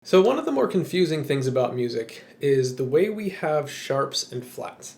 So one of the more confusing things about music is the way we have sharps and flats.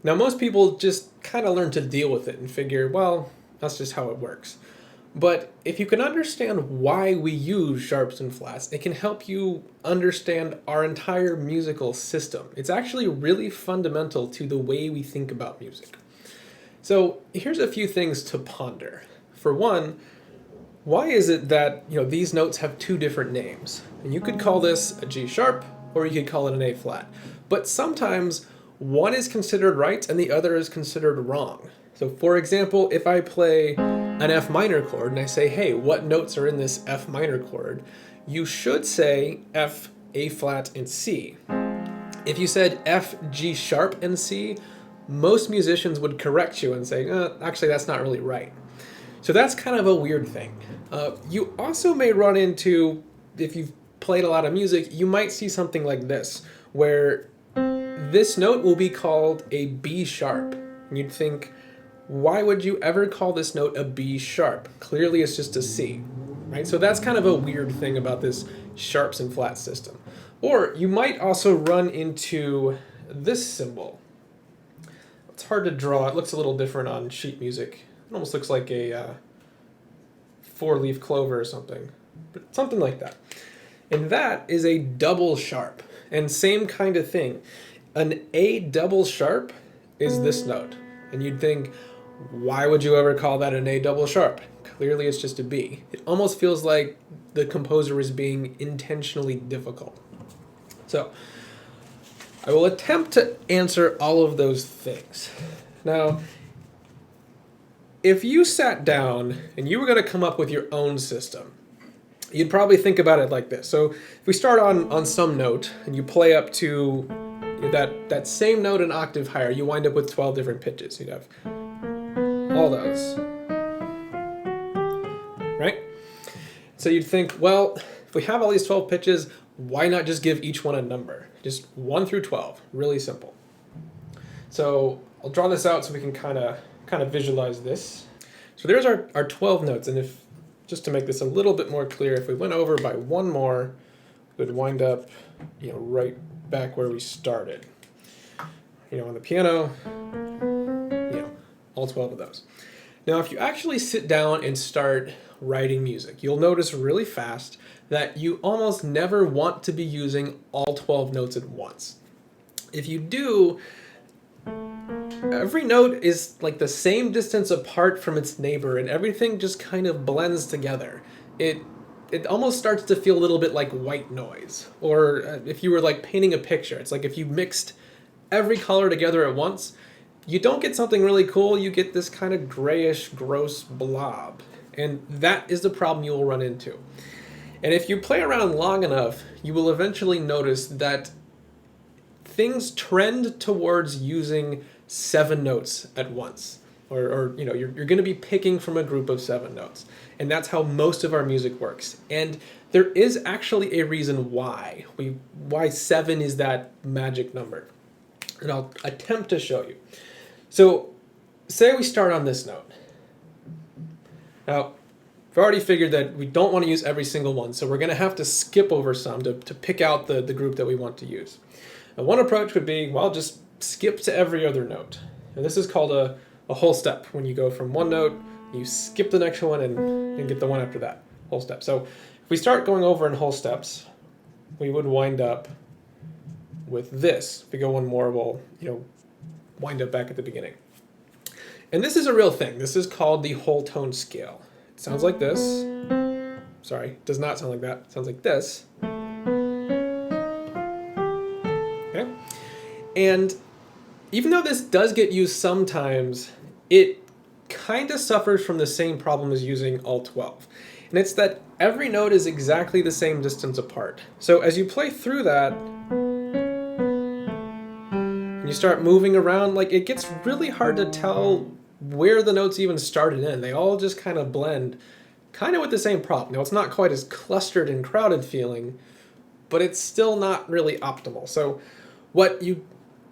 Now most people just kind of learn to deal with it and figure, well, that's just how it works. But if you can understand why we use sharps and flats, it can help you understand our entire musical system. It's actually really fundamental to the way we think about music. So here's a few things to ponder. For one, why is it that these notes have two different names? And you could call this a G sharp or you could call it an A flat. But sometimes one is considered right and the other is considered wrong. So for example, if I play an F minor chord and I say, hey, what notes are in this F minor chord? You should say F, A flat, and C. If you said F, G sharp, and C, most musicians would correct you and say, actually, that's not really right. So that's kind of a weird thing. You also may run into, if you've played a lot of music, you might see something like this, where this note will be called a B sharp. And you'd think, why would you ever call this note a B sharp? Clearly it's just a C, right? So that's kind of a weird thing about this sharps and flats system. Or you might also run into this symbol. It's hard to draw. It looks a little different on sheet music. It almost looks like a four-leaf clover or something, but something like that. And that is a double sharp. And same kind of thing. An A double sharp is this note. And you'd think, why would you ever call that an A double sharp? Clearly it's just a B. It almost feels like the composer is being intentionally difficult. So I will attempt to answer all of those things. Now, if you sat down and you were going to come up with your own system, you'd probably think about it like this. So if we start on some note and you play up to that same note an octave higher, you wind up with 12 different pitches. You'd have all those, right? So you'd think, well, if we have all these 12 pitches, why not just give each one a number? Just 1 through 12, really simple. So I'll draw this out so we can kind of visualize this. So there's our 12 notes, and if just to make this a little bit more clear, if we went over by one more, we would wind up right back where we started. On the piano, all 12 of those. Now if you actually sit down and start writing music, you'll notice really fast that you almost never want to be using all 12 notes at once. If you do, every note is like the same distance apart from its neighbor and everything just kind of blends together. It almost starts to feel a little bit like white noise. Or if you were like painting a picture, it's like if you mixed every color together at once, you don't get something really cool, you get this kind of grayish, gross blob. And that is the problem you will run into. And if you play around long enough, you will eventually notice that things trend towards using 7 notes at once. Or you're going to be picking from a group of 7 notes. And that's how most of our music works. And there is actually a reason why 7 is that magic number. And I'll attempt to show you. So say we start on this note. Now, we've already figured that we don't want to use every single one, so we're going to have to skip over some to pick out the group that we want to use. And one approach would be, well, just skip to every other note. And this is called a whole step. When you go from one note, you skip the next one and get the one after that. Whole step. So if we start going over in whole steps, we would wind up with this. If we go one more, we'll wind up back at the beginning. And this is a real thing. This is called the whole tone scale. It sounds like this. Sorry, it does not sound like that. It sounds like this. Okay? And even though this does get used sometimes, it kind of suffers from the same problem as using all 12. And it's that every note is exactly the same distance apart. So as you play through that, and you start moving around, it gets really hard to tell where the notes even started in. They all just kind of blend, kind of with the same problem. Now, it's not quite as clustered and crowded feeling, but it's still not really optimal. So what you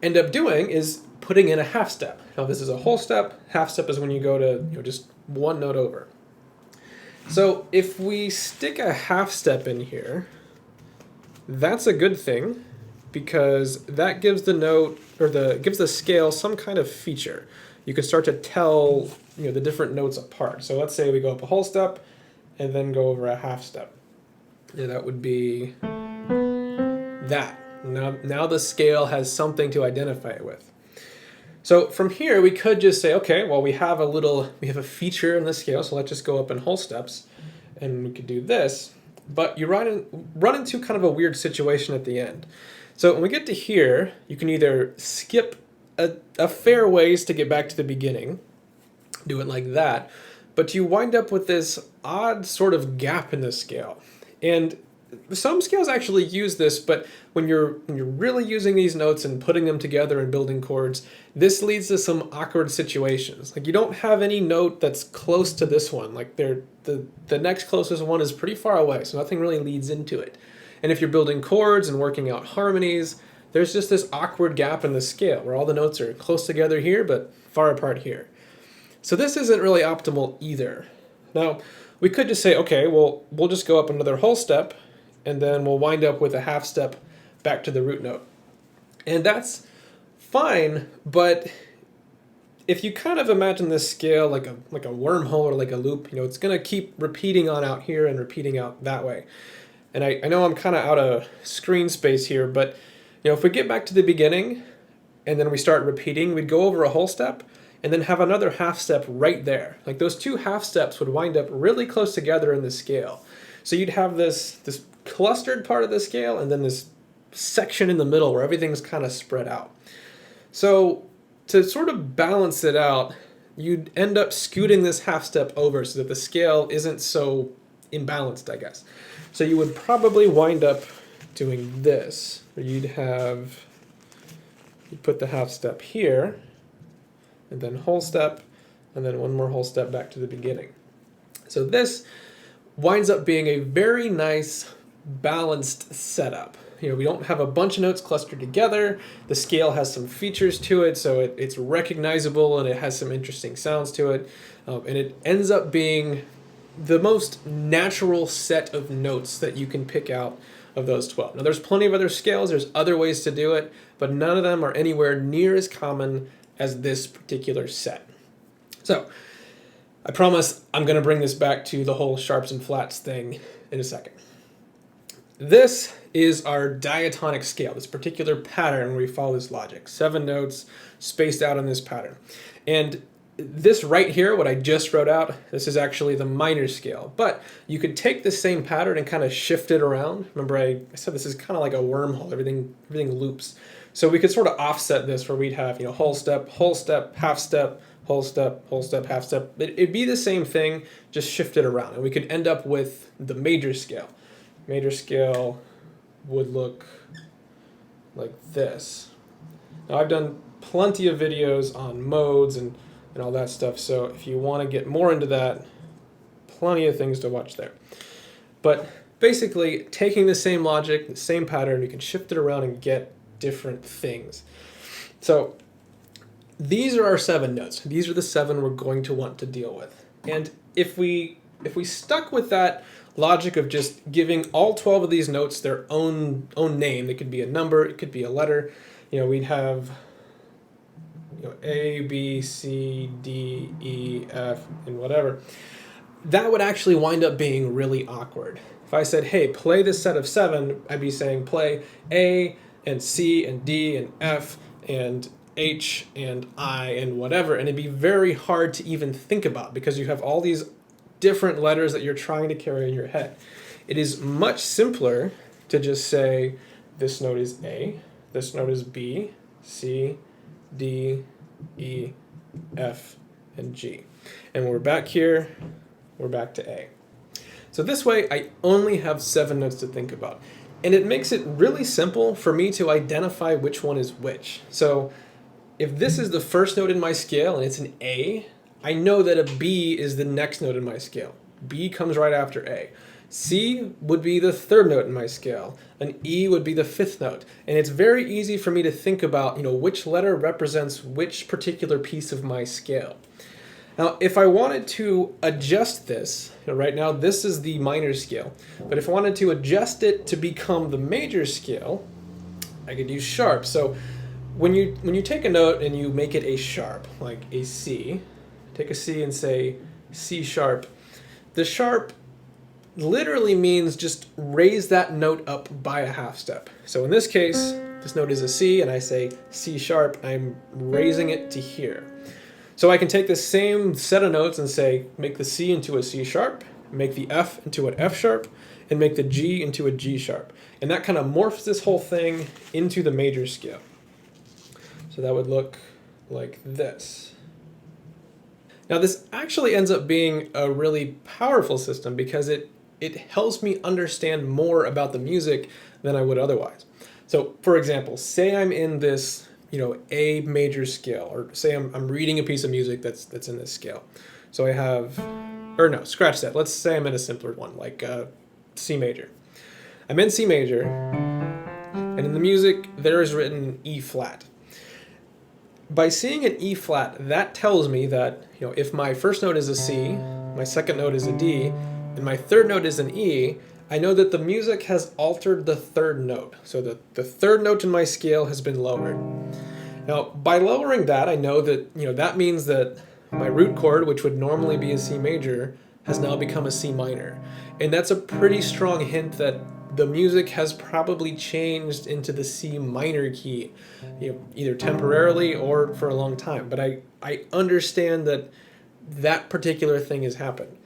end up doing is putting in a half step. Now, this is a whole step. Half step is when you go to just one note over. So if we stick a half step in here, That's a good thing because that gives the note or gives the scale some kind of feature. You can start to tell the different notes apart. So let's say we go up a whole step and then go over a half step. Yeah, that would be that. Now the scale has something to identify it with. So from here we could just say, okay, well we have a feature in the scale, so let's just go up in whole steps, and we could do this. But you run into kind of a weird situation at the end. So when we get to here, you can either skip a fair ways to get back to the beginning, do it like that, but you wind up with this odd sort of gap in the scale. And some scales actually use this, but when you're really using these notes and putting them together and building chords, this leads to some awkward situations. Like you don't have any note that's close to this one. Like the next closest one is pretty far away, so nothing really leads into it. And if you're building chords and working out harmonies, there's just this awkward gap in the scale where all the notes are close together here but far apart here. So this isn't really optimal either. Now, we could just say, okay, well, we'll just go up another whole step, and then we'll wind up with a half step back to the root note. And that's fine, but if you kind of imagine this scale like a wormhole or like a loop, it's going to keep repeating on out here and repeating out that way. And I know I'm kind of out of screen space here, but if we get back to the beginning and then we start repeating, we'd go over a whole step and then have another half step right there. Like those two half steps would wind up really close together in the scale. So you'd have this clustered part of the scale and then this section in the middle where everything's kind of spread out. So to sort of balance it out, you'd end up scooting this half step over so that the scale isn't so imbalanced, I guess. So you would probably wind up doing this, where you'd put the half step here, and then whole step, and then one more whole step back to the beginning. So this winds up being a very nice balanced setup. We don't have a bunch of notes clustered together. The scale has some features to it, so it's recognizable and it has some interesting sounds to it. And it ends up being the most natural set of notes that you can pick out of those 12. Now there's plenty of other scales, there's other ways to do it, but none of them are anywhere near as common as this particular set. So I promise I'm going to bring this back to the whole sharps and flats thing in a second. This is our diatonic scale, this particular pattern where we follow this logic. 7 notes spaced out on this pattern. And this right here, what I just wrote out, this is actually the minor scale. But you could take the same pattern and kind of shift it around. Remember I said this is kind of like a wormhole, everything loops. So we could sort of offset this where we'd have whole step, half step, whole step, half step. It'd be the same thing, just shift it around. And we could end up with the major scale. Major scale would look like this. Now I've done plenty of videos on modes and all that stuff, so if you want to get more into that, plenty of things to watch there. But basically, taking the same logic, the same pattern, you can shift it around and get different things. So these are our 7 notes. These are the 7 we're going to want to deal with. And if we stuck with that logic of just giving all 12 of these notes their own name, it could be a number, it could be a letter, we'd have A, B, C, D, E, F, and whatever, that would actually wind up being really awkward. If I said, hey, play this set of 7, I'd be saying play A and C and D and F and H and I and whatever, and it'd be very hard to even think about because you have all these different letters that you're trying to carry in your head. It is much simpler to just say this note is A, this note is B, C, D, E, F, and G. And when we're back here, we're back to A. So this way, I only have 7 notes to think about. And it makes it really simple for me to identify which one is which. So if this is the first note in my scale and it's an A, I know that a B is the next note in my scale. B comes right after A. C would be the 3rd note in my scale. An E would be the 5th note. And it's very easy for me to think about, which letter represents which particular piece of my scale. Now, if I wanted to adjust this, right now this is the minor scale, but if I wanted to adjust it to become the major scale, I could use sharp. So when you take a note and you make it a sharp, like a C, take a C and say C sharp, the sharp literally means just raise that note up by a half step. So in this case, this note is a C, and I say C sharp, I'm raising it to here. So I can take the same set of notes and say, make the C into a C sharp, make the F into an F sharp, and make the G into a G sharp. And that kind of morphs this whole thing into the major scale. So that would look like this. Now this actually ends up being a really powerful system because it helps me understand more about the music than I would otherwise. So for example, say I'm in this A major scale, or say I'm reading a piece of music that's in this scale. So I have, or no, scratch that. Let's say I'm in a simpler one, like C major. I'm in C major, and in the music there is written E flat. By seeing an E flat, that tells me that if my first note is a C, my second note is a D, and my third note is an E, I know that the music has altered the third note. So the third note in my scale has been lowered. Now, by lowering that, I know that that means that my root chord, which would normally be a C major, has now become a C minor. And that's a pretty strong hint that the music has probably changed into the C minor key, either temporarily or for a long time. But I understand that that particular thing has happened.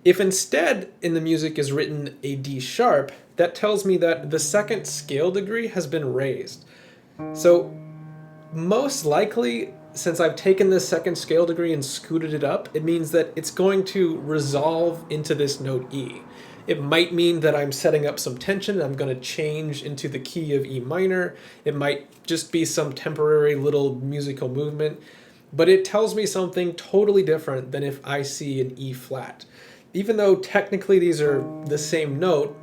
If instead in the music is written a D sharp, that tells me that the second scale degree has been raised. So most likely, since I've taken this second scale degree and scooted it up, it means that it's going to resolve into this note E. It might mean that I'm setting up some tension and I'm going to change into the key of E minor. It might just be some temporary little musical movement, but it tells me something totally different than if I see an E flat. Even though technically these are the same note,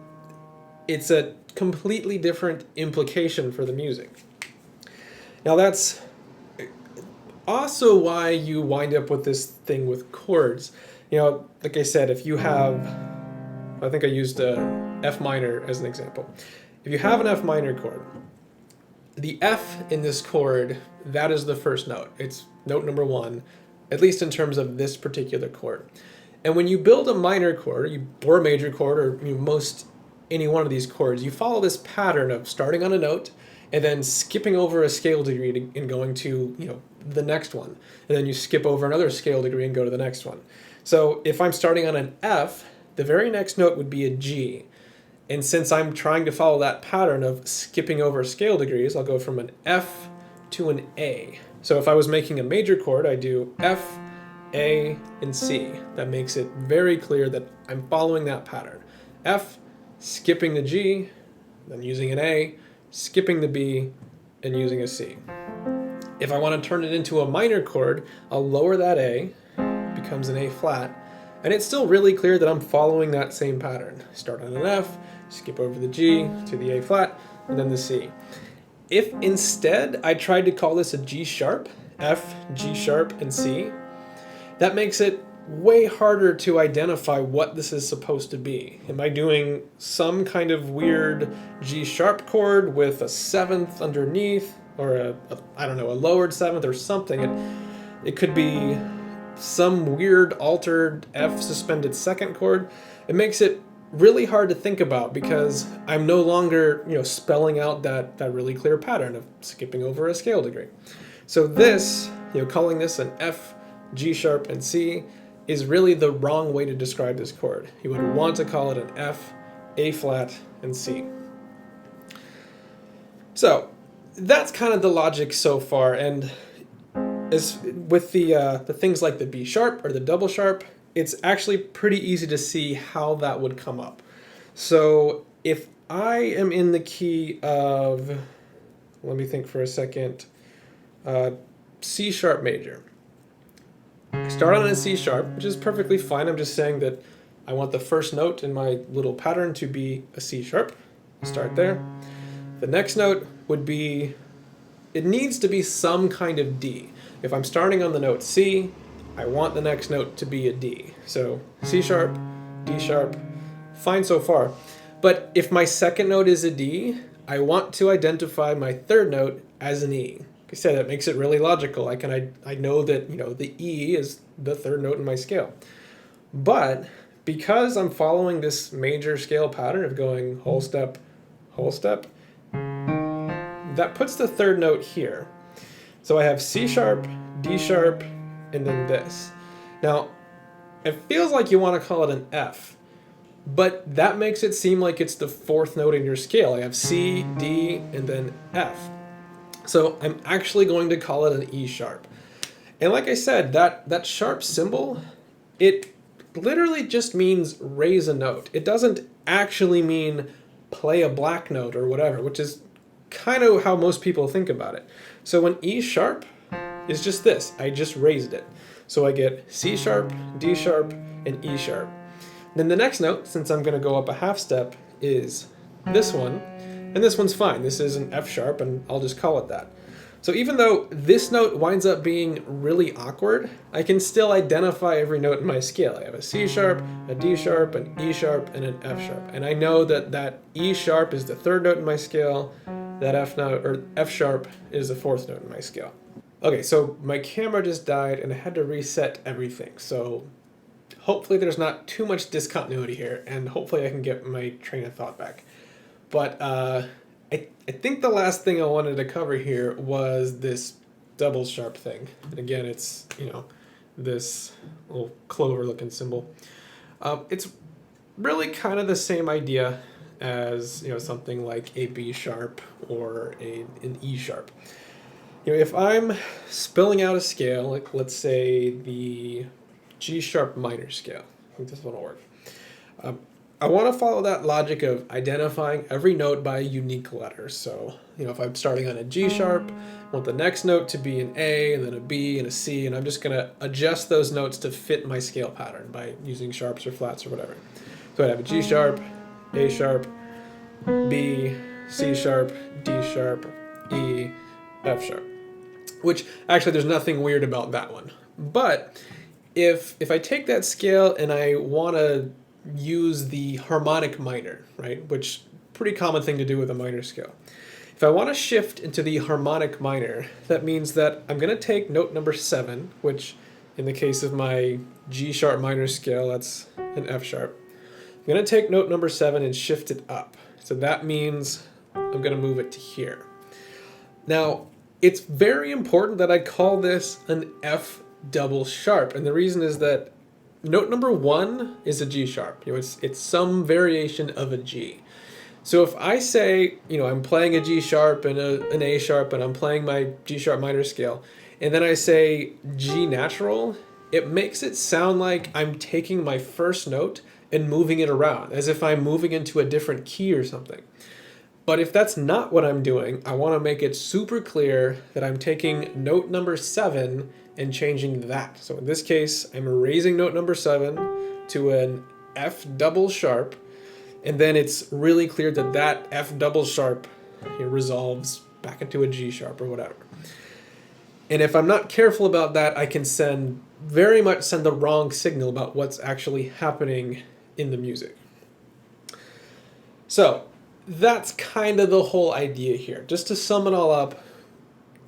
it's a completely different implication for the music. Now that's also why you wind up with this thing with chords. Like I said, if you have, I think I used F minor as an example. If you have an F minor chord, the F in this chord, that is the first note. It's note number one, at least in terms of this particular chord. And when you build a minor chord, or a major chord, or most any one of these chords, you follow this pattern of starting on a note and then skipping over a scale degree and going to the next one, and then you skip over another scale degree and go to the next one. So if I'm starting on an F, the very next note would be a G. And since I'm trying to follow that pattern of skipping over scale degrees, I'll go from an F to an A. So if I was making a major chord, I do F, A, and C. That makes it very clear that I'm following that pattern. F, skipping the G, then using an A, skipping the B, and using a C. If I want to turn it into a minor chord, I'll lower that A, becomes an A flat, and it's still really clear that I'm following that same pattern. Start on an F, skip over the G to the A flat, and then the C. If instead I tried to call this a G sharp, F, G sharp, and C, that makes it way harder to identify what this is supposed to be. Am I doing some kind of weird G sharp chord with a seventh underneath, or a lowered seventh or something? It could be some weird altered F suspended second chord. It makes it really hard to think about because I'm no longer spelling out that really clear pattern of skipping over a scale degree. So this, calling this an F, G sharp, and C is really the wrong way to describe this chord. You would want to call it an F, A flat, and C. So that's kind of the logic so far, and as with the things like the B sharp or the double sharp, it's actually pretty easy to see how that would come up. So if I am in the key of, let me think for a second, C sharp major. I start on a C sharp, which is perfectly fine. I'm just saying that I want the first note in my little pattern to be a C sharp. Start there. The next note would be, it needs to be some kind of D. If I'm starting on the note C, I want the next note to be a D. So C sharp, D sharp, fine so far. But if my second note is a D, I want to identify my third note as an E. Like I said, that makes it really logical. I know that, the E is the third note in my scale. But because I'm following this major scale pattern of going whole step, that puts the third note here. So I have C sharp, D sharp, and then this. Now, it feels like you want to call it an F, but that makes it seem like it's the fourth note in your scale. I have C, D, and then F. So I'm actually going to call it an E sharp. And like I said, that sharp symbol, it literally just means raise a note. It doesn't actually mean play a black note or whatever, which is kind of how most people think about it. So when E sharp is just this, I just raised it. So I get C sharp, D sharp, and E sharp. Then the next note, since I'm going to go up a half step, is this one. And this one's fine. This is an F sharp, and I'll just call it that. So even though this note winds up being really awkward, I can still identify every note in my scale. I have a C sharp, a D sharp, an E sharp, and an F sharp. And I know that E sharp is the third note in my scale, that F sharp is the fourth note in my scale. Okay, so my camera just died and I had to reset everything. So hopefully there's not too much discontinuity here, and hopefully I can get my train of thought back. But I think the last thing I wanted to cover here was this double sharp thing. And again, it's, this little clover looking symbol. It's really kind of the same idea as, something like a B sharp or an E sharp. If I'm spelling out a scale, like let's say the G sharp minor scale, I think this one will work. I want to follow that logic of identifying every note by a unique letter. So, if I'm starting on a G sharp, I want the next note to be an A, and then a B, and a C, and I'm just going to adjust those notes to fit my scale pattern by using sharps or flats or whatever. So I'd have a G sharp, A sharp, B, C sharp, D sharp, E, F sharp. Which, actually, there's nothing weird about that one. But if I take that scale and I want to use the harmonic minor, right, which pretty common thing to do with a minor scale. If I want to shift into the harmonic minor, that means that I'm going to take note number 7, which in the case of my G sharp minor scale, that's an F sharp. I'm going to take note number 7 and shift it up. So that means I'm going to move it to here. Now, it's very important that I call this an F double sharp, and the reason is that note number 1 is a G sharp. It's some variation of a G. So if I say, I'm playing a G sharp and an A sharp, and I'm playing my G sharp minor scale, and then I say G natural, it makes it sound like I'm taking my first note and moving it around, as if I'm moving into a different key or something. But if that's not what I'm doing, I want to make it super clear that I'm taking note number 7 and changing that. So in this case, I'm raising note number 7 to an F double sharp, and then it's really clear that F double sharp resolves back into a G sharp or whatever. And if I'm not careful about that, I can very much send the wrong signal about what's actually happening in the music. So that's kind of the whole idea here. Just to sum it all up,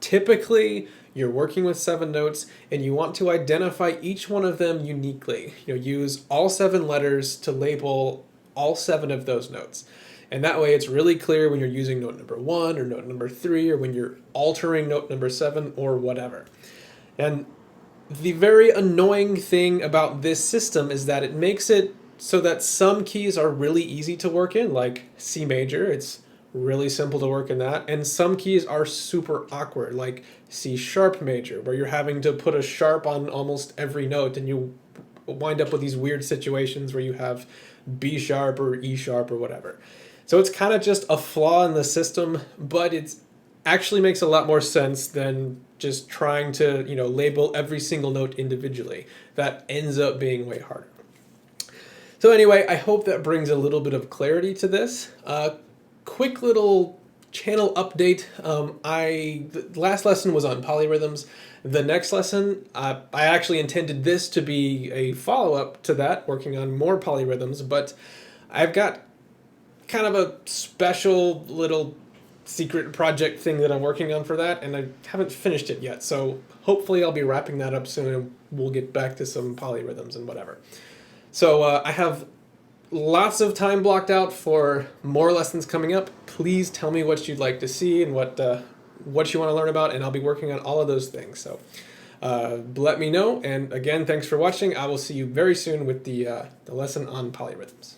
typically you're working with 7 notes and you want to identify each one of them uniquely. Use all 7 letters to label all 7 of those notes. And that way it's really clear when you're using note number 1 or note number 3 or when you're altering note number 7 or whatever. And the very annoying thing about this system is that it makes it so that some keys are really easy to work in, like C major. It's really simple to work in that. And some keys are super awkward, like C sharp major, where you're having to put a sharp on almost every note, and you wind up with these weird situations where you have B sharp or E sharp or whatever. So it's kind of just a flaw in the system, but it actually makes a lot more sense than just trying to, label every single note individually. That ends up being way harder. So anyway, I hope that brings a little bit of clarity to this. Quick little channel update. The last lesson was on polyrhythms. The next lesson, I actually intended this to be a follow-up to that, working on more polyrhythms, but I've got kind of a special little secret project thing that I'm working on for that, and I haven't finished it yet. So hopefully I'll be wrapping that up soon, and we'll get back to some polyrhythms and whatever. So I have lots of time blocked out for more lessons coming up. Please tell me what you'd like to see and what you want to learn about, and I'll be working on all of those things. So let me know. And again, thanks for watching. I will see you very soon with the lesson on polyrhythms.